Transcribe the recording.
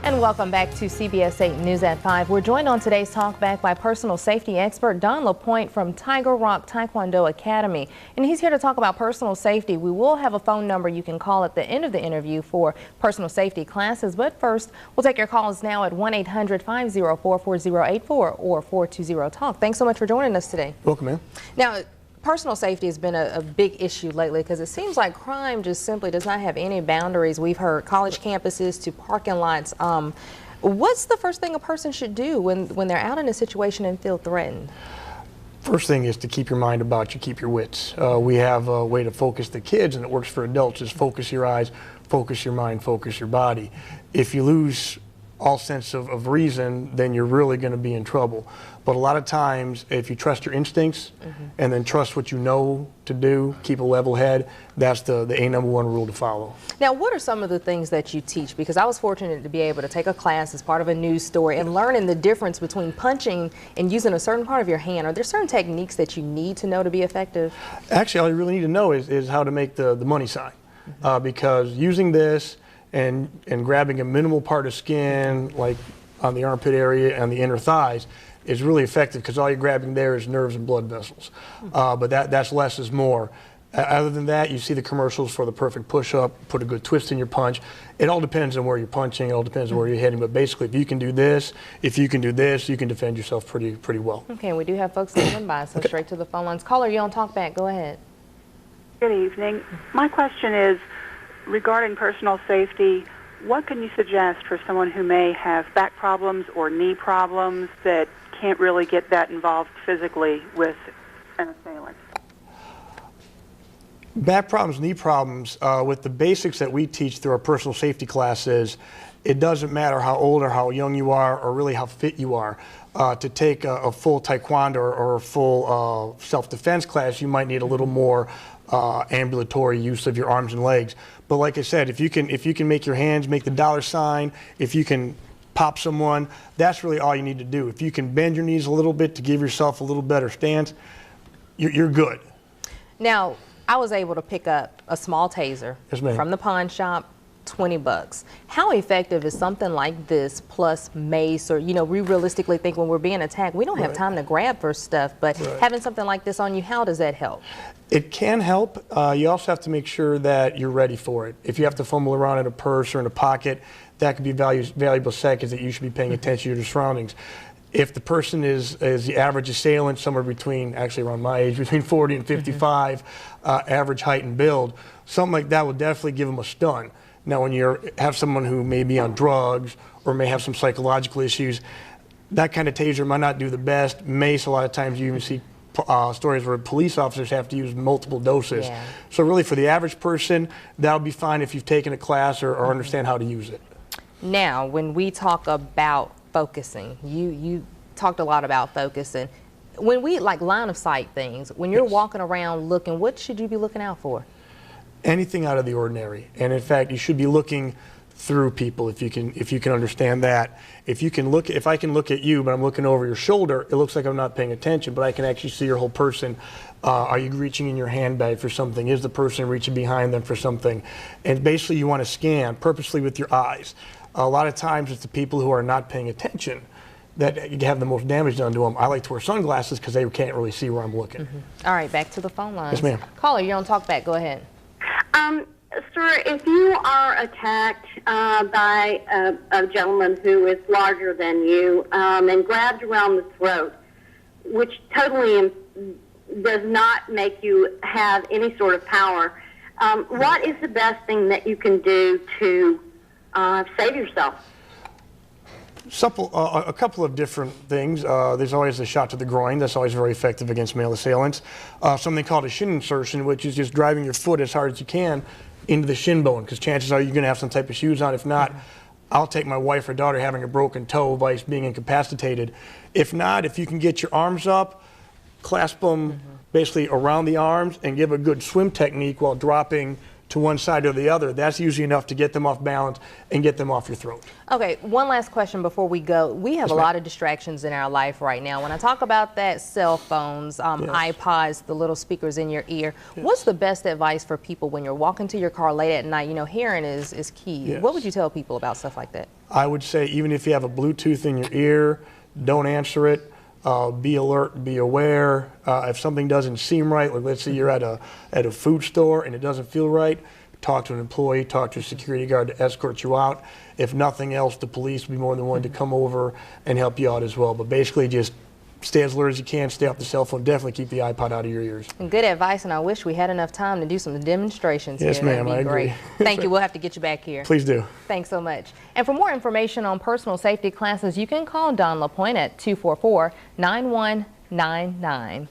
And welcome back to CBS 8 News at 5. We're joined on today's talk back by personal safety expert Don LaPointe from Tiger Rock Taekwondo Academy. And he's here to talk about personal safety. We will have a phone number you can call at the end of the interview for personal safety classes. But first, we'll take your calls now at 1-800-504-4084 or 420-TALK. Thanks so much for joining us today. Welcome, ma'am. Now, personal safety has been a big issue lately because it seems like crime just simply does not have any boundaries. We've heard college campuses to parking lots. What's the first thing a person should do when they're out in a situation and feel threatened? First thing is to keep your mind about you, keep your wits. We have a way to focus the kids, and it works for adults, is focus your eyes, focus your mind, focus your body. If you lose all sense of reason, then you're really going to be in trouble. But a lot of times, if you trust your instincts and then trust what you know to do, keep a level head, that's the #1 rule to follow. Now, what are some of the things that you teach? Because I was fortunate to be able to take a class as part of a news story and learning the difference between punching and using a certain part of your hand. Are there certain techniques that you need to know to be effective? Actually, all you really need to know is how to make the money sign. Because using this and grabbing a minimal part of skin, like on the armpit area and the inner thighs, is really effective because all you're grabbing there is nerves and blood vessels. But that's less is more. Other than that, you see the commercials for the perfect push-up, put a good twist in your punch. It all depends on where you're punching, it all depends on where you're hitting, but basically if you can do this, if you can do this, you can defend yourself pretty well. Okay, we do have folks standing by, so straight to the phone lines. Caller, you're on Talkback, go ahead. Good evening. My question is, regarding personal safety, what can you suggest for someone who may have back problems or knee problems that can't really get that involved physically with an assailant? Back problems, knee problems, with the basics that we teach through our personal safety classes, it doesn't matter how old or how young you are or really how fit you are. To take a full taekwondo or a full self-defense class, you might need a little more ambulatory use of your arms and legs. But like I said, if you can make your hands make the dollar sign, if you can pop someone, that's really all you need to do. If you can bend your knees a little bit to give yourself a little better stance, you're good. Now, I was able to pick up a small taser from the pawn shop, $20. How effective is something like this plus mace, or, we realistically think when we're being attacked, we don't have time to grab for stuff, but having something like this on you, how does that help? It can help. You also have to make sure that you're ready for it. If you have to fumble around in a purse or in a pocket, that could be valuable seconds that you should be paying attention to your surroundings. If the person is the average assailant, somewhere between, actually around my age, between 40 and 55, average height and build, something like that will definitely give them a stun. Now, when you have someone who may be on drugs or may have some psychological issues, that kind of taser might not do the best. Mace, a lot of times you even see stories where police officers have to use multiple doses. So really for the average person, that'll be fine if you've taken a class or understand how to use it. Now, when we talk about focusing, you talked a lot about focusing. When we line of sight things, when you're walking around looking, what should you be looking out for? Anything out of the ordinary. And in fact, you should be looking through people if you can understand that. If I can look at you, but I'm looking over your shoulder, it looks like I'm not paying attention, but I can actually see your whole person. Are you reaching in your handbag for something? Is the person reaching behind them for something? And basically you want to scan purposely with your eyes. A lot of times it's the people who are not paying attention that have the most damage done to them. I like to wear sunglasses because they can't really see where I'm looking. All right, back to the phone line. Yes, ma'am. Caller, you're on Talkback, go ahead. Sir, if you are attacked by a gentleman who is larger than you and grabbed around the throat, which totally does not make you have any sort of power, what is the best thing that you can do to save yourself? A couple of different things. There's always a shot to the groin. That's always very effective against male assailants. Something called a shin insertion, which is just driving your foot as hard as you can into the shin bone, because chances are you're going to have some type of shoes on. If not, I'll take my wife or daughter having a broken toe by being incapacitated. If not, if you can get your arms up, clasp them basically around the arms and give a good swim technique while dropping to one side or the other, that's usually enough to get them off balance and get them off your throat. Okay, one last question before we go. We have a lot of distractions in our life right now. When I talk about that, cell phones, iPods, the little speakers in your ear, what's the best advice for people when you're walking to your car late at night? You know, hearing is key. Yes. What would you tell people about stuff like that? I would say even if you have a Bluetooth in your ear, don't answer it. Be alert, be aware. If something doesn't seem right, like let's say you're at a food store and it doesn't feel right, talk to an employee, talk to a security guard to escort you out. If nothing else, the police will be more than willing to come over and help you out as well. But basically just stay as alert as you can, stay off the cell phone, definitely keep the iPod out of your ears. Good advice, and I wish we had enough time to do some demonstrations Yes, here. ma'am, That'd be I great. agree. Thank you. We'll have to get you back here. Please do. Thanks so much. And for more information on personal safety classes, you can call Don LaPointe at 244-9199.